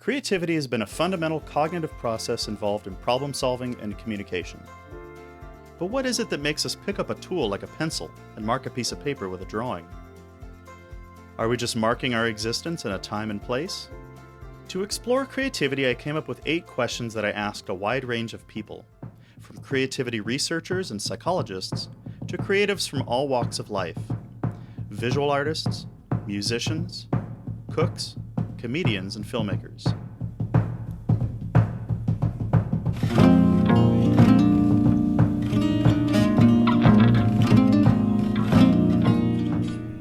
Creativity has been a fundamental cognitive process involved in problem solving and communication. But what is it that makes us pick up a tool like a pencil and mark a piece of paper with a drawing? Are we just marking our existence in a time and place? To explore creativity, I came up with 8 questions that I asked a wide range of people, from creativity researchers and psychologists to creatives from all walks of life: visual artists, musicians, cooks, comedians, and filmmakers.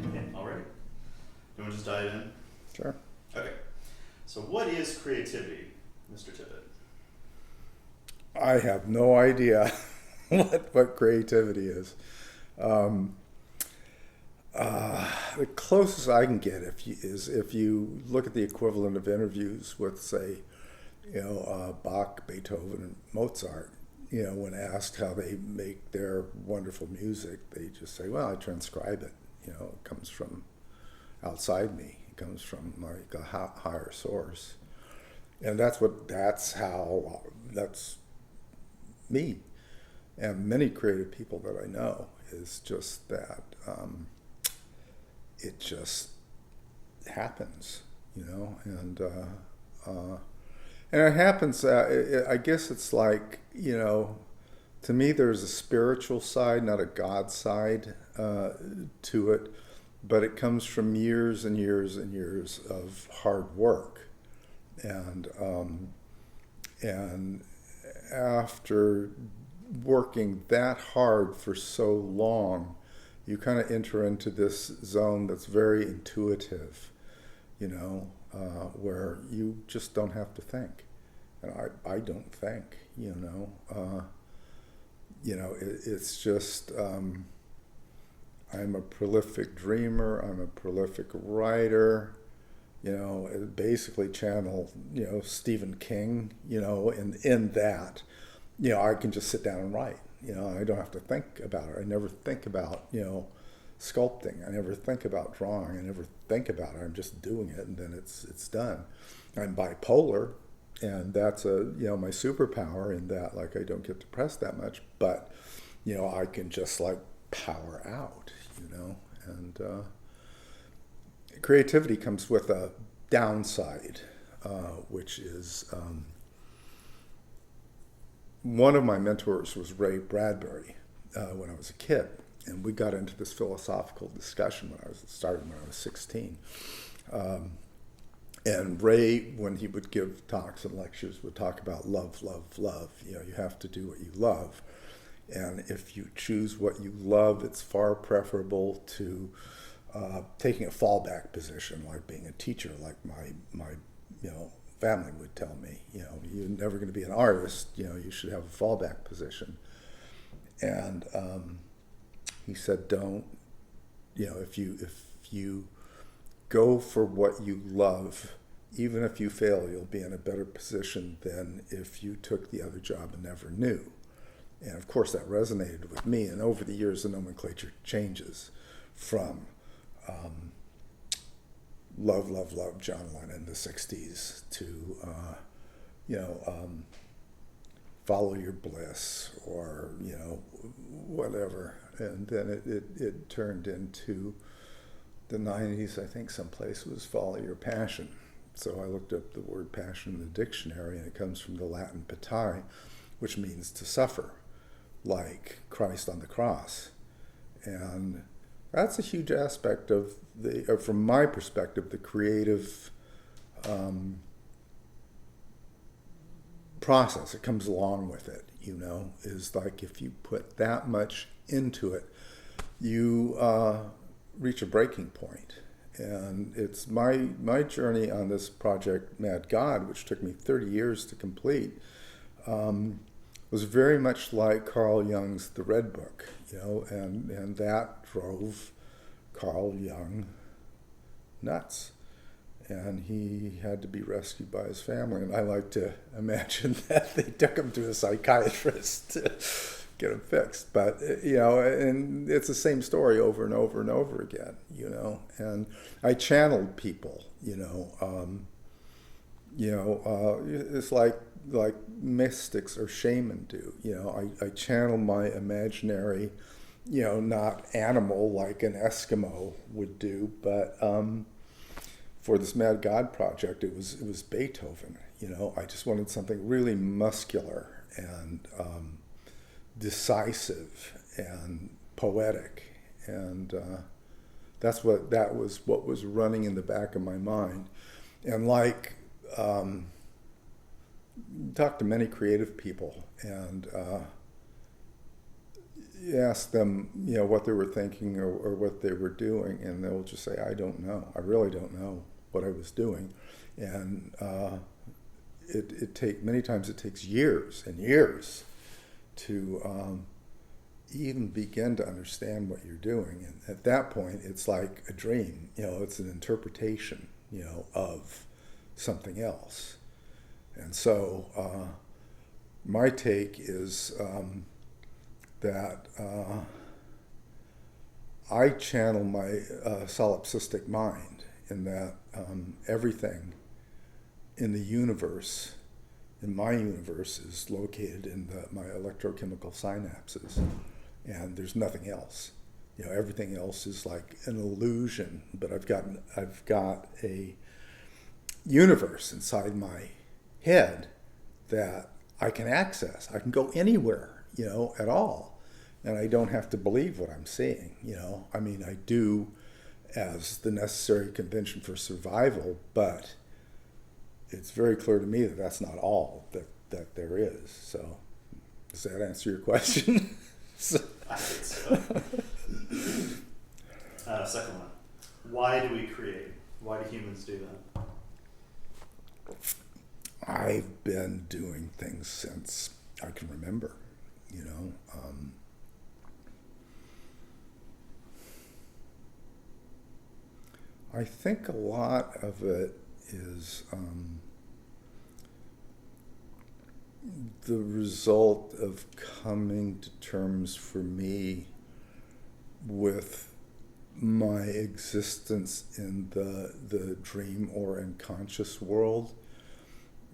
Okay, all ready? You want to just dive in? Sure. Okay. So what is creativity, Mr. Tippett? I have no idea what creativity is. The closest I can get is if you look at the equivalent of interviews with, say, Bach, Beethoven, and Mozart. When asked how they make their wonderful music, they just say, "Well, I transcribe it. It comes from outside me. It comes from like a higher source," and that's me, and many creative people that I know is just that. It just happens, and it happens. I guess it's like, to me, there's a spiritual side, not a God side to it, but it comes from years and years and years of hard work, and after working that hard for so long, you kind of enter into this zone that's very intuitive, where you just don't have to think. And I don't think, it's just, I'm a prolific dreamer, I'm a prolific writer, basically channel, Stephen King, in that, I can just sit down and write. I don't have to think about it. I never think about, sculpting. I never think about drawing. I never think about it. I'm just doing it, and then it's done. I'm bipolar, and that's my superpower in that, like, I don't get depressed that much, but, I can just, like, power out, and creativity comes with a downside, which is... One of my mentors was Ray Bradbury when I was a kid, and we got into this philosophical discussion when I was 16. And Ray, when he would give talks and lectures, would talk about love, love, love. You have to do what you love, and if you choose what you love, it's far preferable to taking a fallback position, like being a teacher, like my family would tell me, you're never going to be an artist, you should have a fallback position. And he said, don't, if you go for what you love, even if you fail, you'll be in a better position than if you took the other job and never knew. And of course that resonated with me, and over the years the nomenclature changes from love, love, love John Lennon in the 60s to, follow your bliss, or, whatever. And then it turned into the 90s, I think someplace was follow your passion. So I looked up the word passion in the dictionary, and it comes from the Latin patai, which means to suffer, like Christ on the cross. And that's a huge aspect of from my perspective, the creative process. It comes along with it, is like if you put that much into it, you reach a breaking point. And it's my journey on this project, Mad God, which took me 30 years to complete, was very much like Carl Jung's The Red Book, and that drove Carl Jung nuts. And he had to be rescued by his family. And I like to imagine that they took him to a psychiatrist to get him fixed. But, and it's the same story over and over and over again, And I channeled people, It's like mystics or shaman do. I channel my imaginary, not animal like an Eskimo would do, but for this Mad God project, it was Beethoven. I just wanted something really muscular and decisive and poetic, and that was what was running in the back of my mind. And talk to many creative people, and you ask them, what they were thinking or what they were doing, and they'll just say, I don't know. I really don't know what I was doing. And many times it takes years and years to even begin to understand what you're doing. And at that point, it's like a dream. It's an interpretation, of something else. And so my take is that I channel my solipsistic mind, in that everything in the universe, in my universe, is located in my electrochemical synapses, and there's nothing else. Everything else is like an illusion, but I've got a universe inside my head that I can access. I can go anywhere, at all, and I don't have to believe what I'm seeing. I do as the necessary convention for survival, but it's very clear to me that that's not all that there is. So, does that answer your question? I think so. Second one. Why do we create? Why do humans do that? I've been doing things since I can remember, I think a lot of it is the result of coming to terms for me with my existence in the dream or unconscious world.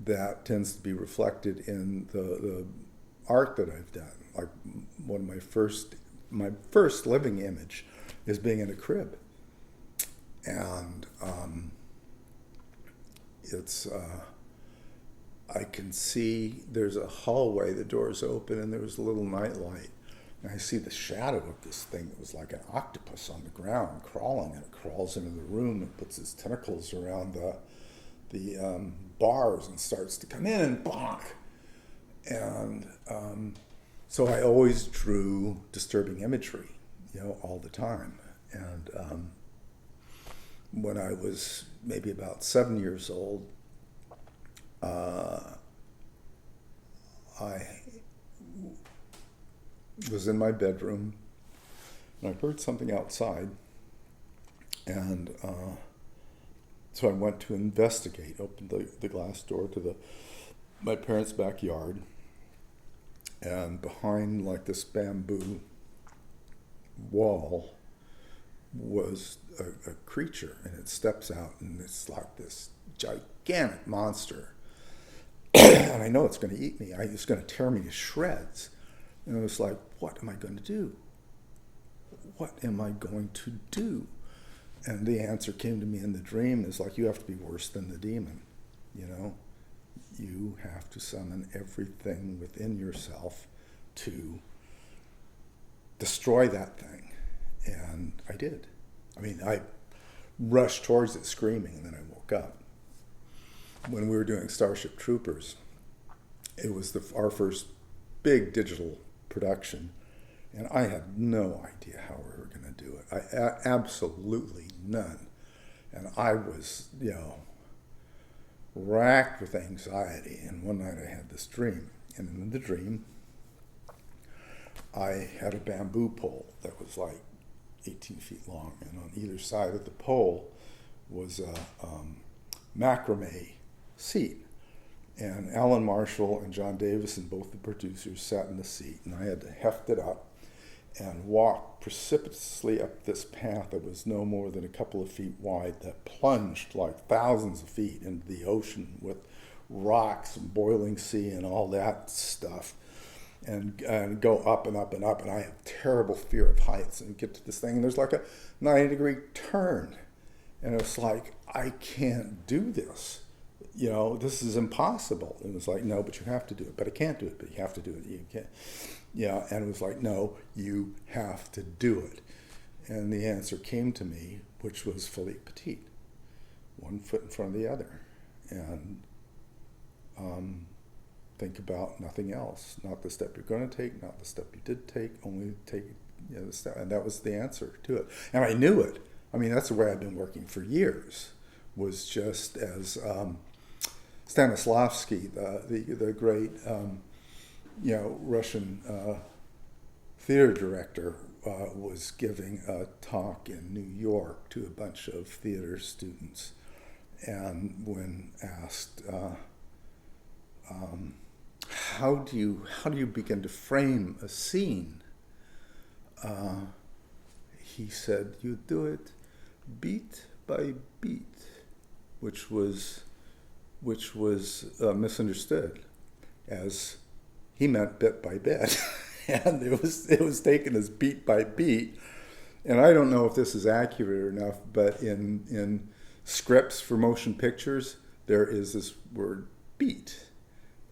That tends to be reflected in the art that I've done. Like one of my first living image is being in a crib, and it's I can see there's a hallway, the door's open, and there's a little nightlight, and I see the shadow of this thing that was like an octopus on the ground crawling, and it crawls into the room and puts its tentacles around the bars and starts to come in and bonk. And so I always drew disturbing imagery, all the time. And when I was maybe about 7 years old, I was in my bedroom and I heard something outside, and so I went to investigate, opened the glass door to my parents' backyard, and behind like this bamboo wall was a creature, and it steps out, and it's like this gigantic monster. And I know it's going to eat me. It's going to tear me to shreds. And I was like, what am I going to do? What am I going to do? And the answer came to me in the dream is like, you have to be worse than the demon. You have to summon everything within yourself to destroy that thing. And I did. I rushed towards it screaming, and then I woke up. When we were doing Starship Troopers, it was our first big digital production, and I had no idea how we were going to do it. Absolutely none. And I was, racked with anxiety. And one night I had this dream, and in the dream, I had a bamboo pole that was like 18 feet long, and on either side of the pole was a macrame seat. And Alan Marshall and John Davison, both the producers, sat in the seat, and I had to heft it up and walked precipitously up this path that was no more than a couple of feet wide that plunged like thousands of feet into the ocean with rocks and boiling sea and all that stuff, and go up and up and up. And I have terrible fear of heights, and get to this thing, and there's like a 90-degree turn, and it's like, I can't do this. This is impossible. And it was like, no, but you have to do it. But I can't do it, but you have to do it. You can't. And it was like, no, you have to do it. And the answer came to me, which was Phil Tippett, one foot in front of the other. And think about nothing else. Not the step you're going to take, not the step you did take, only take the step. And that was the answer to it. And I knew it. I mean, that's the way I've been working for years, was just as Stanislavski, the great Russian theater director, was giving a talk in New York to a bunch of theater students, and when asked, how do you begin to frame a scene, he said, you do it beat by beat, which was misunderstood as he meant bit by bit. And it was taken as beat by beat. And I don't know if this is accurate enough, but in scripts for motion pictures, there is this word beat.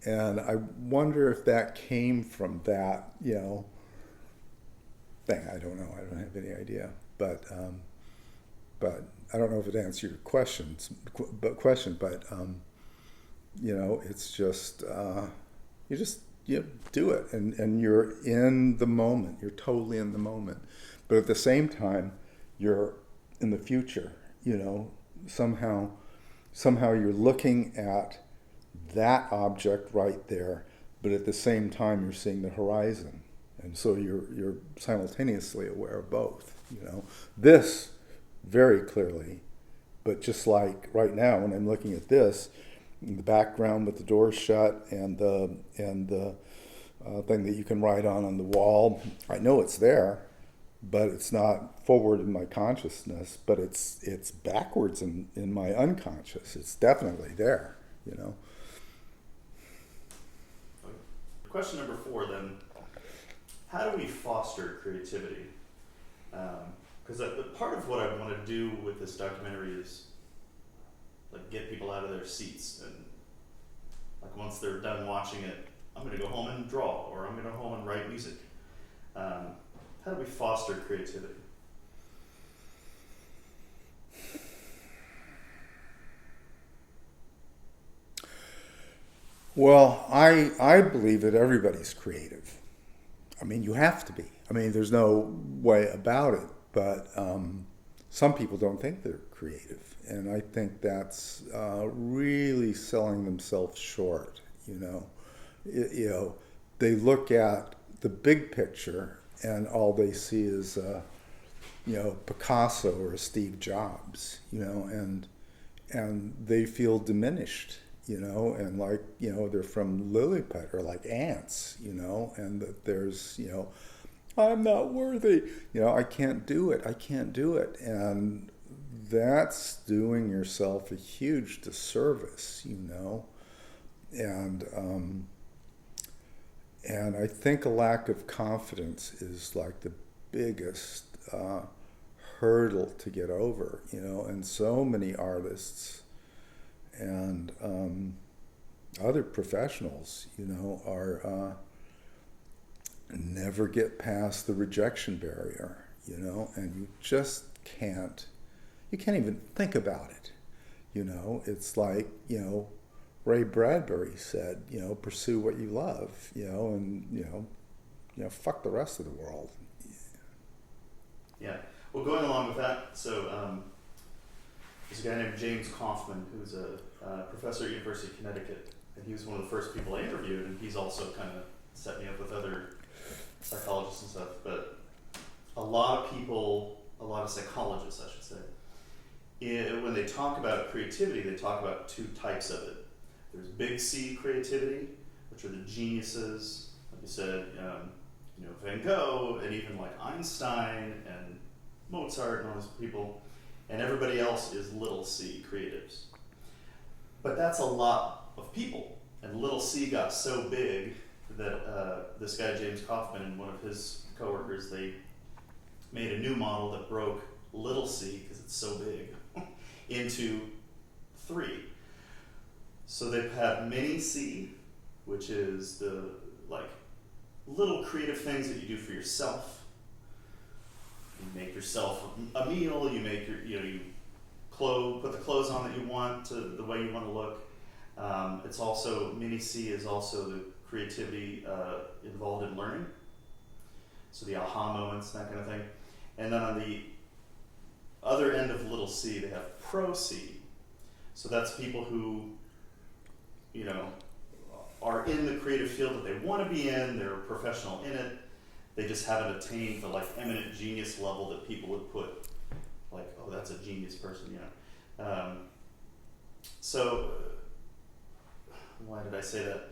And I wonder if that came from that, thing. I don't know. I don't have any idea. But I don't know if it answered your question, but it's just, you do it, and you're in the moment. You're totally in the moment. But at the same time, you're in the future. Somehow you're looking at that object right there, but at the same time you're seeing the horizon, and so you're simultaneously aware of both. This very clearly, but just like right now when I'm looking at this, in the background with the door shut and the thing that you can write on the wall, I know it's there, but it's not forward in my consciousness, but it's backwards in my unconscious. It's definitely there. Question number 4 then, how do we foster creativity? Because part of what I want to do with this documentary is like get people out of their seats, and like once they're done watching it, I'm going to go home and draw, or I'm going to go home and write music. How do we foster creativity? Well, I believe that everybody's creative. I mean, you have to be. I mean, there's no way about it. But some people don't think they're creative, and I think that's really selling themselves short. They look at the big picture, and all they see is Picasso or Steve Jobs, and they feel diminished, and like they're from Lilliput or like ants, and that there's I'm not worthy. I can't do it. And that's doing yourself a huge disservice, And I think a lack of confidence is like the biggest hurdle to get over, and so many artists and other professionals, are never get past the rejection barrier, and you just can't even think about it. It's like, Ray Bradbury said, pursue what you love, and, fuck the rest of the world. Yeah. Well, going along with that, so there's a guy named James Kaufman, who's a professor at University of Connecticut, and he was one of the first people I interviewed, and he's also kind of set me up with other psychologists and stuff, but a lot of psychologists, I should say, when they talk about creativity, they talk about 2 types of it. There's big C creativity, which are the geniuses, like you said, Van Gogh and even like Einstein and Mozart and all those people, and everybody else is little c creatives. But that's a lot of people, and little c got so big that this guy James Kaufman and one of his coworkers, they made a new model that broke little c, because it's so big, into 3. So they have mini c, which is the like little creative things that you do for yourself. You make yourself a meal. You make you put the clothes on that you want to the way you want to look. It's also mini c is also the creativity involved in learning. So the aha moments, that kind of thing. And then on the other end of little c, they have pro c. So that's people who, are in the creative field that they want to be in. They're a professional in it. They just haven't attained the like eminent genius level that people would put, like, oh, that's a genius person, So why did I say that?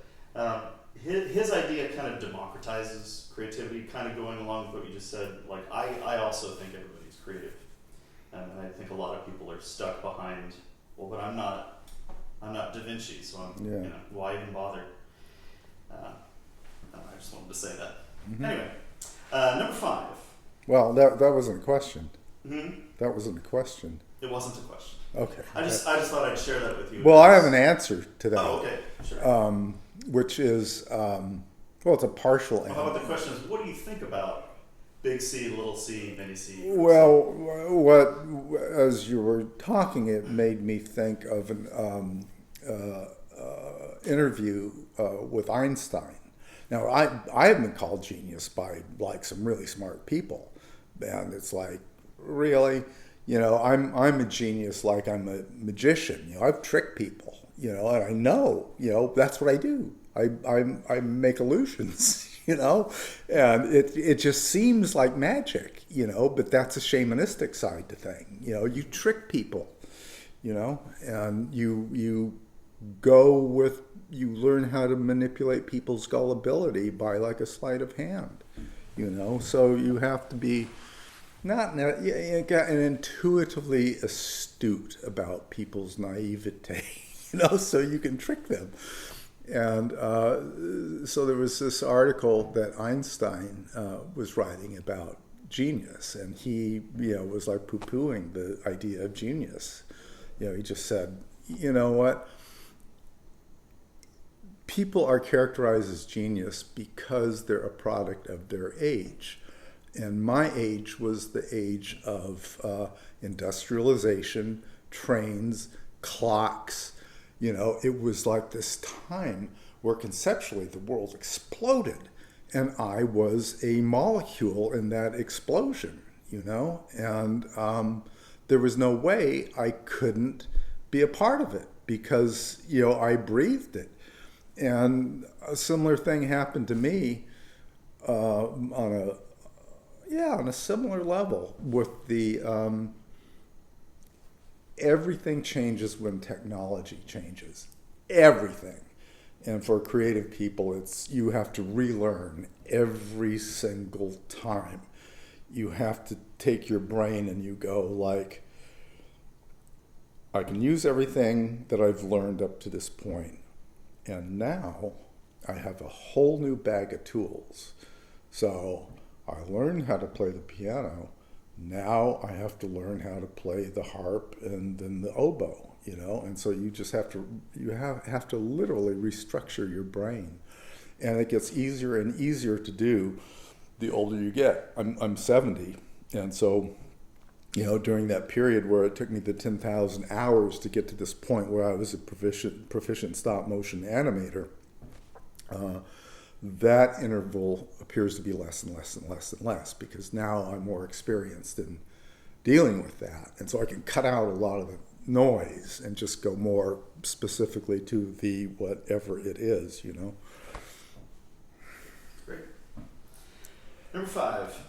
His idea kind of democratizes creativity, kind of going along with what you just said. Like, I also think everybody's creative. And I think a lot of people are stuck behind, well, but I'm not Da Vinci, so why even bother? I just wanted to say that. Mm-hmm. Anyway, number 5. Well, that wasn't a question. Mm-hmm. That wasn't a question. It wasn't a question. Okay. I just thought I'd share that with you. Well, I have an answer to that. Oh, okay, sure. Which is, it's a partial answer. How about the question is, what do you think about big C, little c, mini c? Well, as you were talking, it made me think of an interview with Einstein. Now, I have been called genius by like some really smart people, and it's like, really, I'm a genius, like I'm a magician. I've tricked people, and I know, that's what I do. I make illusions, and it just seems like magic, but that's a shamanistic side to thing. You trick people, and you learn how to manipulate people's gullibility by like a sleight of hand, so you have to be and intuitively astute about people's naivete, so you can trick them. And so there was this article that Einstein was writing about genius, and he was like poo-pooing the idea of genius. He just said, what? People are characterized as genius because they're a product of their age. And my age was the age of industrialization, trains, clocks. It was like this time where conceptually the world exploded, and I was a molecule in that explosion, and there was no way I couldn't be a part of it because, I breathed it. And a similar thing happened to me on a similar level with the everything changes when technology changes. Everything. And for creative people, you have to relearn every single time. You have to take your brain and you go like, I can use everything that I've learned up to this point, and now I have a whole new bag of tools. So I learned how to play the piano. Now I have to learn how to play the harp and then the oboe, and so you just have to literally restructure your brain, and it gets easier and easier to do the older you get. I'm 70, and so during that period where it took me the 10,000 hours to get to this point where I was a proficient stop motion animator, that interval appears to be less and less and less and less because now I'm more experienced in dealing with that. And so I can cut out a lot of the noise and just go more specifically to the whatever it is, Great. Number 5.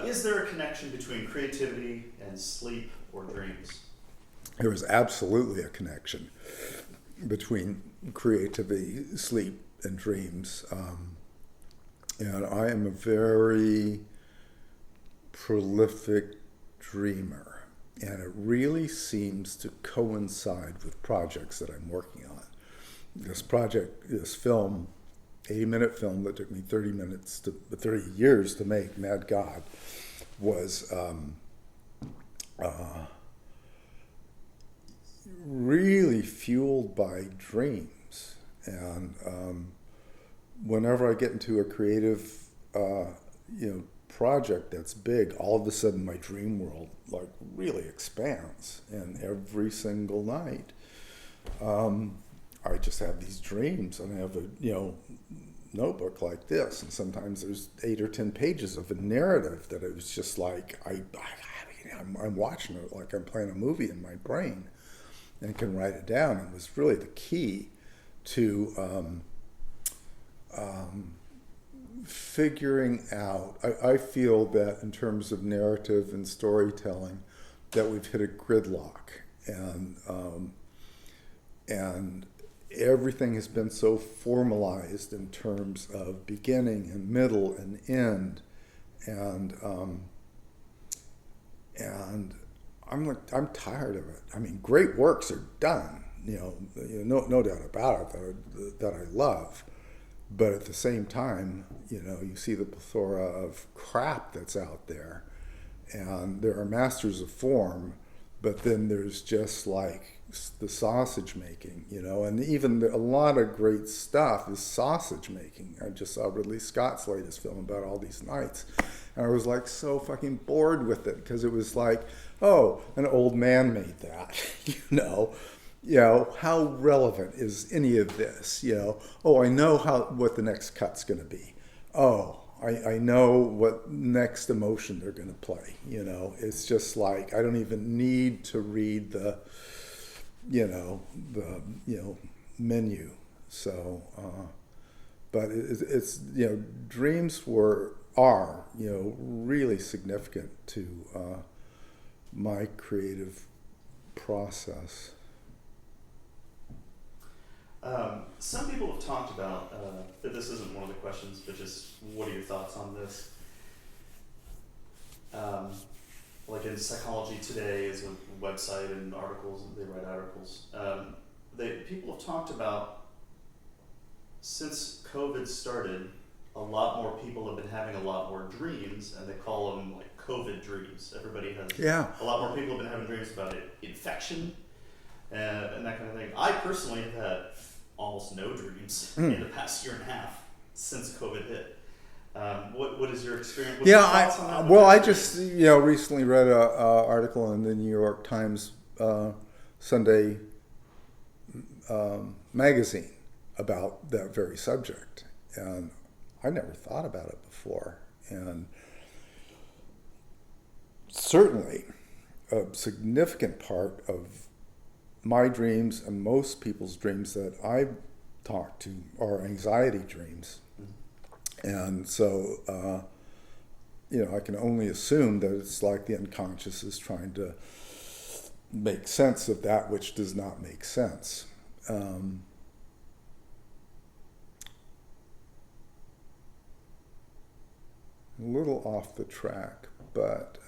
Is there a connection between creativity and sleep or dreams? There is absolutely a connection between creativity, sleep, and dreams. And I am a very prolific dreamer. And it really seems to coincide with projects that I'm working on. This film, 80-minute film that took me 30 years to make, Mad God, was really fueled by dreams. And whenever I get into a creative, project that's big, all of a sudden my dream world like really expands. And every single night, I just have these dreams, and I have a notebook like this, and sometimes there's 8 or 10 pages of a narrative that it was just like I'm watching it like I'm playing a movie in my brain, and can write it down. And it was really the key to figuring out. I feel that in terms of narrative and storytelling, that we've hit a gridlock, and everything has been so formalized in terms of beginning and middle and end, and I'm tired of it. I mean, great works are done, no doubt about it, that I love, but at the same time, you see the plethora of crap that's out there, and there are masters of form, but then there's just like the sausage making, and even a lot of great stuff is sausage making. I just saw Ridley Scott's latest film about all these nights, and I was like so fucking bored with it, because it was like, oh, an old man made that, how relevant is any of this, oh, I know what the next cut's going to be, oh, I know what next emotion they're going to play, it's just like, I don't even need to read the menu. So, but it's, dreams are really significant to my creative process. Some people have talked about, that this isn't one of the questions, but just what are your thoughts on this? Like in Psychology Today is a website and articles, and they write articles. People have talked about, since COVID started, a lot more people have been having a lot more dreams, and they call them like COVID dreams. Everybody has, a lot more people have been having dreams about infection and that kind of thing. I personally have had almost no dreams in the past year and a half since COVID hit. What is your experience? I just recently read an article in the New York Times Sunday magazine about that very subject, and I never thought about it before. And certainly, a significant part of my dreams and most people's dreams that I talk to are anxiety dreams. And so, I can only assume that it's like the unconscious is trying to make sense of that which does not make sense. A little off the track, but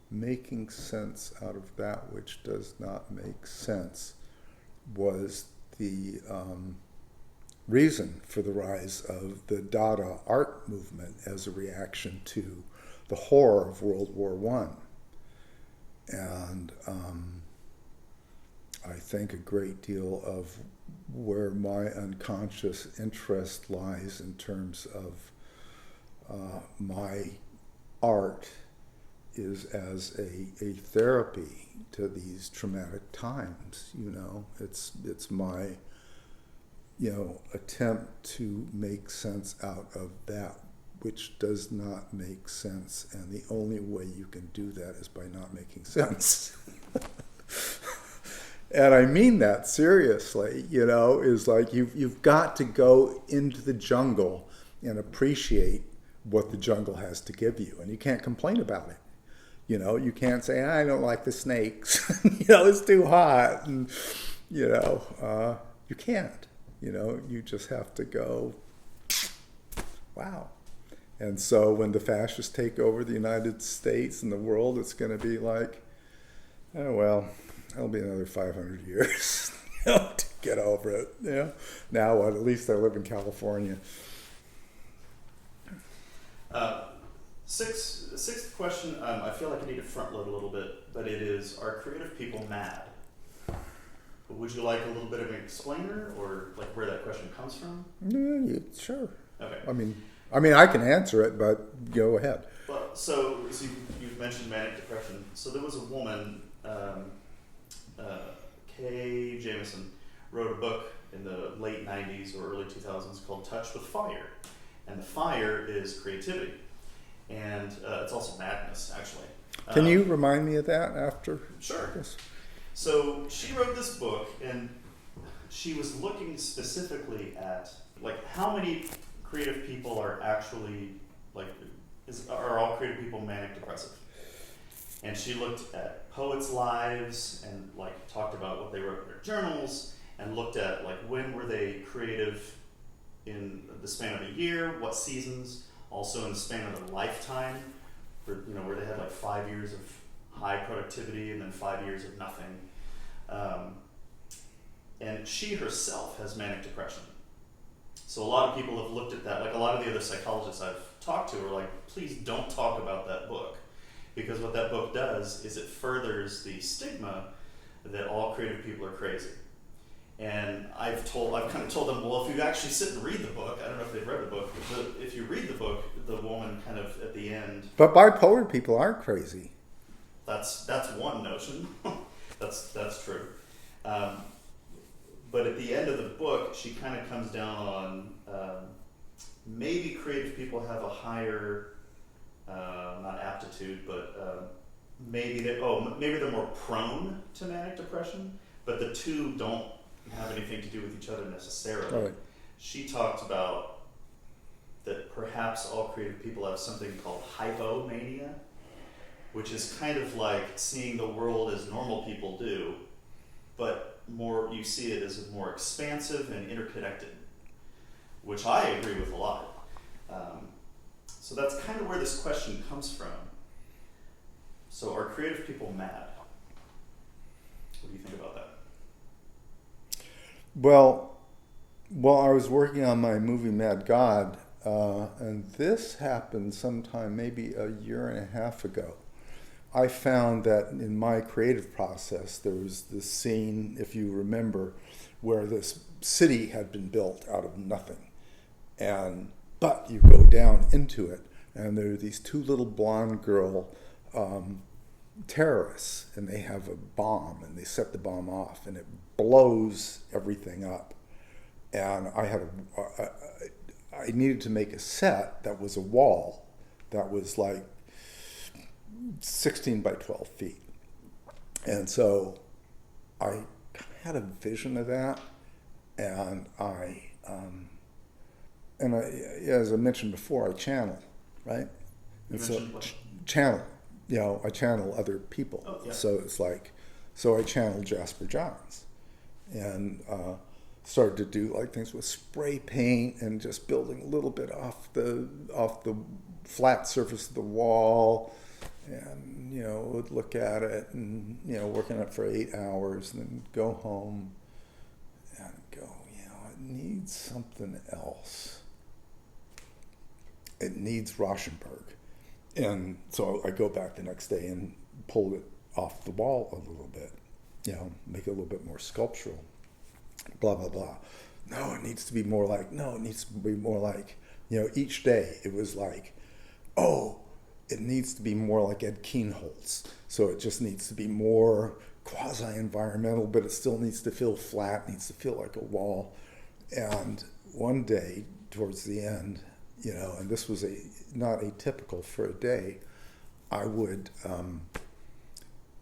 making sense out of that which does not make sense was the reason for the rise of the Dada art movement as a reaction to the horror of World War I. And I think a great deal of where my unconscious interest lies in terms of my art is as a therapy to these traumatic times. It's my attempt to make sense out of that which does not make sense, and the only way you can do that is by not making sense. And I mean that seriously, is like you've got to go into the jungle and appreciate what the jungle has to give you, and you can't complain about it. You can't say, I don't like the snakes, it's too hot, and you can't. You just have to go wow. And so when the fascists take over the United States and the world, it's going to be like, oh, well, that'll be another 500 years to get over it. Now what? At least I live in California. Sixth question, I feel like I need to front load a little bit, but it is, are creative people mad? Would you like a little bit of an explainer, or like where that question comes from? Yeah, sure. Okay. I mean, I can answer it, but go ahead. Well, so you've mentioned manic depression. So there was a woman, Kay Jameson, wrote a book in the late 90s or early 2000s called Touch with Fire. And the fire is creativity. And it's also madness, actually. Can you remind me of that after? Sure. This? So she wrote this book, and she was looking specifically at like how many creative people are actually like are all creative people manic depressive. And she looked at poets' lives and like talked about what they wrote in their journals, and looked at like when were they creative in the span of a year, what seasons, also in the span of a lifetime, where they had like 5 years of high productivity and then 5 years of nothing. And she herself has manic depression. So a lot of people have looked at that, like a lot of the other psychologists I've talked to are like, please don't talk about that book. Because what that book does is it furthers the stigma that all creative people are crazy. And I've kind of told them, well, if you actually sit and read the book, I don't know if they've read the book, but if you read the book, the woman kind of at the end. But bipolar people aren't crazy. That's one notion. that's true. But at the end of the book, she kind of comes down on maybe creative people have a higher, not aptitude, but maybe they're more prone to manic depression, but the two don't have anything to do with each other necessarily. Right. She talked about that perhaps all creative people have something called hypomania, which is kind of like seeing the world as normal people do, but more you see it as more expansive and interconnected, which I agree with a lot. So that's kind of where this question comes from. So are creative people mad? What do you think about that? Well, while I was working on my movie Mad God, and this happened sometime maybe a year and a half ago, I found that in my creative process, there was this scene, if you remember, where this city had been built out of nothing. But you go down into it, and there are these two little blonde girl terrorists, and they have a bomb, and they set the bomb off, and it blows everything up. And I needed to make a set that was a wall that was like 16 by 12 feet. And so I had a vision of that, and as I mentioned before, I channel, right? And so channel, I channel other people. Oh, yeah. So it's like, I channeled Jasper Johns, and started to do like things with spray paint and just building a little bit off the flat surface of the wall, and would look at it and work on it for 8 hours, and then go home and go, it needs something else. It needs Rauschenberg. And so I go back the next day and pull it off the wall a little bit, make it a little bit more sculptural, blah, blah, blah. No, it needs to be more like, each day it was like, it needs to be more like Ed Kienholz. So it just needs to be more quasi-environmental, but it still needs to feel flat, needs to feel like a wall. And one day, towards the end, and this was not atypical for a day, I would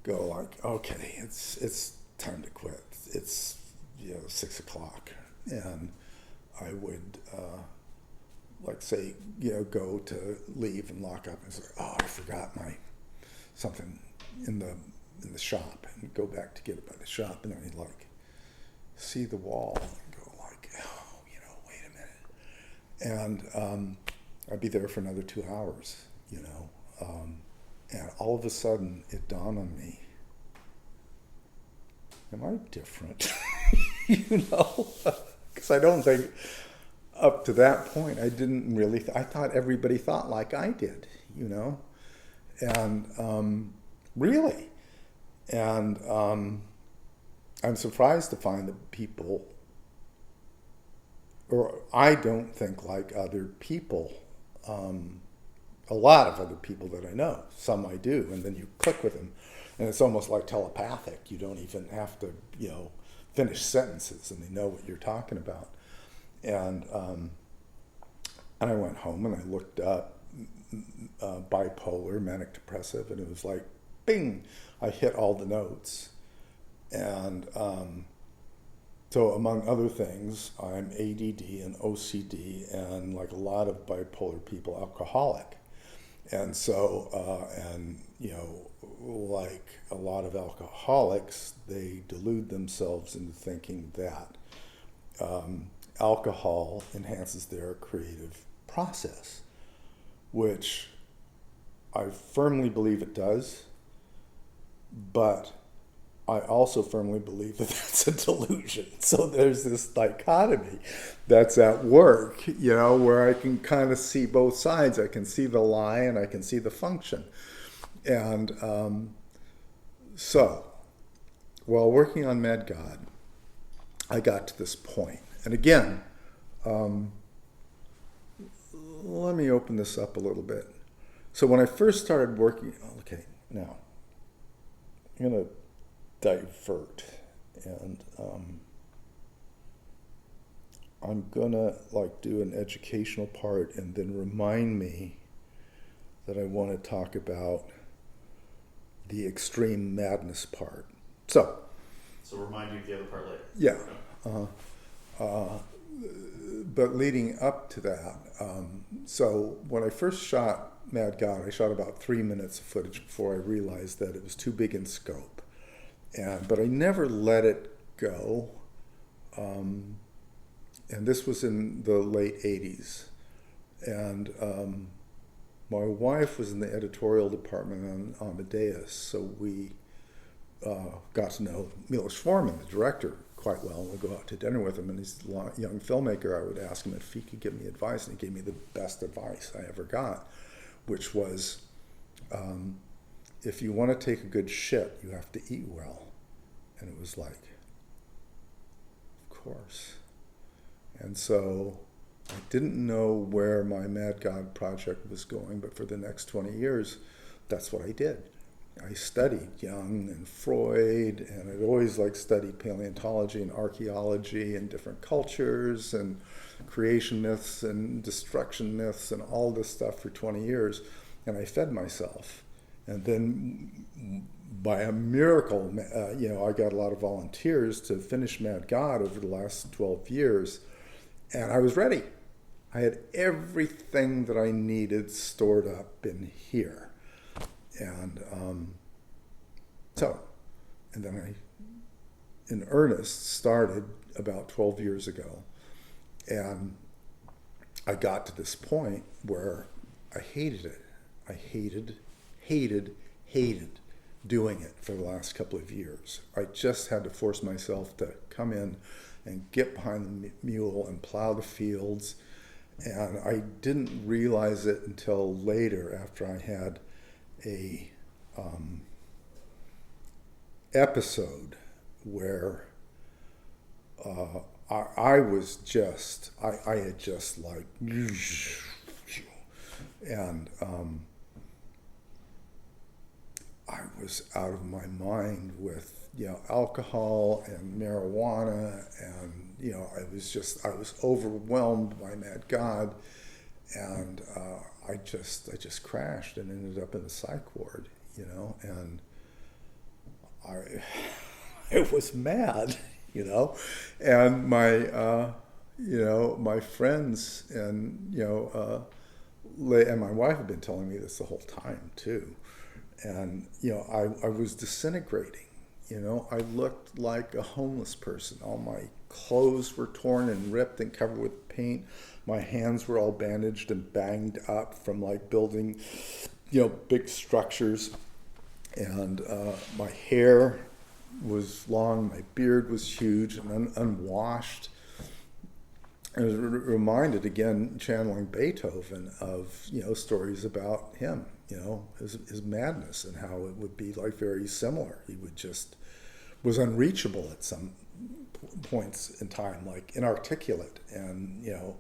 go like, okay, it's time to quit. It's 6 o'clock, and I would go to leave and lock up and say, I forgot something in the shop, and go back to get it by the shop, and then I'd see the wall and go like, wait a minute. And I'd be there for another 2 hours, and all of a sudden it dawned on me, am I different? Because I don't think up to that point I didn't really, I thought everybody thought like I did, and really. And I'm surprised to find that people, or I don't think like other people, a lot of other people that I know. Some I do, and then you click with them, and it's almost like telepathic. You don't even have to, finish sentences, and they know what you're talking about. And I went home and I looked up bipolar, manic depressive, and it was like, bing, I hit all the notes. And so among other things, I'm ADD and OCD, and like a lot of bipolar people, alcoholic. And so, like a lot of alcoholics, they delude themselves into thinking that alcohol enhances their creative process, which I firmly believe it does, but I also firmly believe that that's a delusion. So there's this dichotomy that's at work, where I can kind of see both sides. I can see the lie and I can see the function. And so while working on Mad God, I got to this point. And again, let me open this up a little bit. So when I first started working, okay, now I'm going to divert, and I'm gonna do an educational part and then remind me that I want to talk about the extreme madness part. So remind you of the other part later. Yeah. But leading up to that, so when I first shot Mad God, I shot about 3 minutes of footage before I realized that it was too big in scope. But I never let it go. And this was in the late 80s. And my wife was in the editorial department on Amadeus, so we got to know Milos Forman, the director, quite well. We'd go out to dinner with him, and he's a young filmmaker. I would ask him if he could give me advice, and he gave me the best advice I ever got, which was, if you want to take a good shit, you have to eat well. And it was like, of course. And so I didn't know where my Mad God project was going, but for the next 20 years, that's what I did. I studied Jung and Freud, and I'd always studied paleontology and archaeology and different cultures and creation myths and destruction myths and all this stuff for 20 years. And I fed myself. And then by a miracle, I got a lot of volunteers to finish Mad God over the last 12 years. And I was ready. I had everything that I needed stored up in here. And and then I, in earnest, started about 12 years ago. And I got to this point where I hated it. I hated doing it for the last couple of years. I just had to force myself to come in and get behind the mule and plow the fields. And I didn't realize it until later, after I had a episode where I was just, I had just and I was out of my mind with, alcohol and marijuana, and, I was overwhelmed by Mad God, and I just crashed and ended up in the psych ward, and I was mad, and my friends and, and my wife had been telling me this the whole time too. And, I was disintegrating, You know, I looked like a homeless person. All my clothes were torn and ripped and covered with paint. My hands were all bandaged and banged up from like building, you know, big structures. And my hair was long, my beard was huge and unwashed. I was reminded again, channeling Beethoven, of, you know, stories about him, you know, his madness and how it would be like very similar. He would just was unreachable at some points in time, like inarticulate and, you know,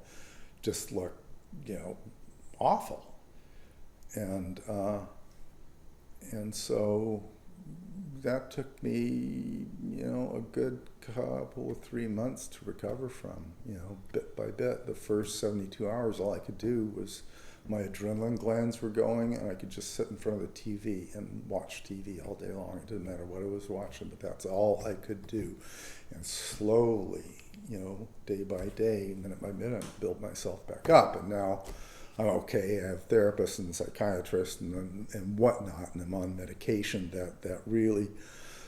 just looked, you know, awful. And so that took me, you know, a good couple of 3 months to recover from, you know, bit by bit. The first 72 hours, all I could do was, my adrenaline glands were going, and I could just sit in front of the TV and watch TV all day long. It didn't matter what I was watching, but that's all I could do. And slowly, you know, day by day, minute by minute, build myself back up. And now I'm okay. I have therapists and psychiatrists and whatnot, and I'm on medication that really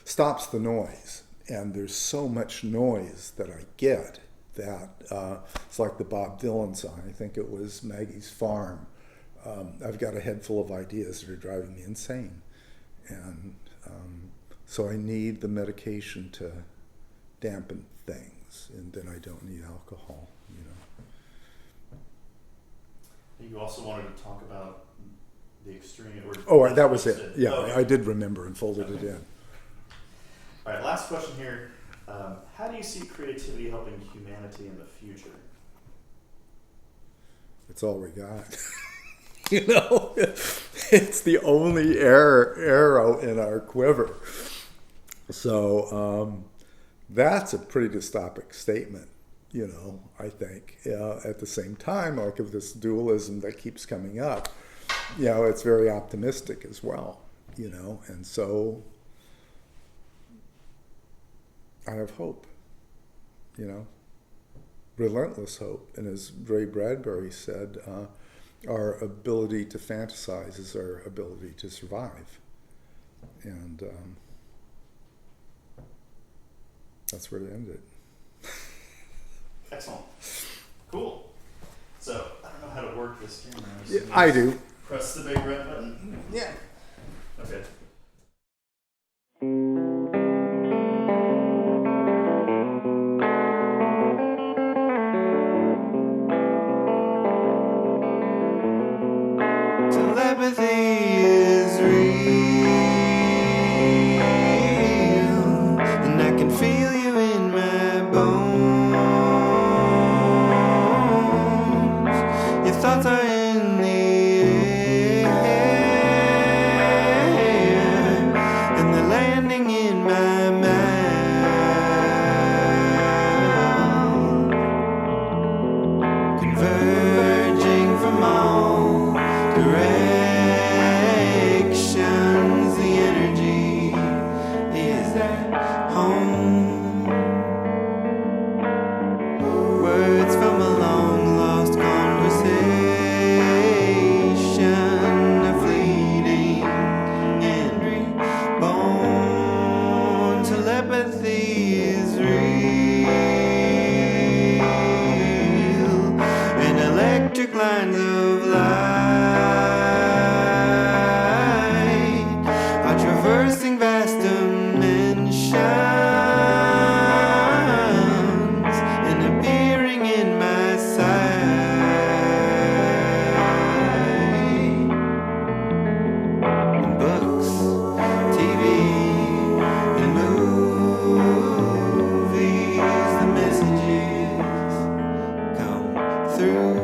stops the noise. And there's so much noise that I get that it's like the Bob Dylan song. I think it was Maggie's Farm. I've got a head full of ideas that are driving me insane. And so I need the medication to dampen things, and then I don't need alcohol, you know. You also wanted to talk about the extreme. That was it. Yeah, okay. I did remember and folded it in. All right, last question here. How do you see creativity helping humanity in the future? It's all we got. You know, it's the only arrow in our quiver. So that's a pretty dystopic statement, you know, I think. At the same time, like of this dualism that keeps coming up, you know, it's very optimistic as well, you know, and so I have hope, you know, relentless hope. And as Ray Bradbury said, our ability to fantasize is our ability to survive. And that's where it ended. Excellent. Cool. So, I don't know how to work this camera. Yeah, I do. Press the big red button. Yeah. Okay. Telepathy is real, and I can feel you in my bones. Your thoughts are in the air, and they're landing in my mouth, converging from all directions. The energy is at home. Words from a long lost conversation are fleeting and reborn. Telepathy is real, and electric lines of light are traversing vast dimensions and appearing in my sight. In books, TV, and movies, the messages come through.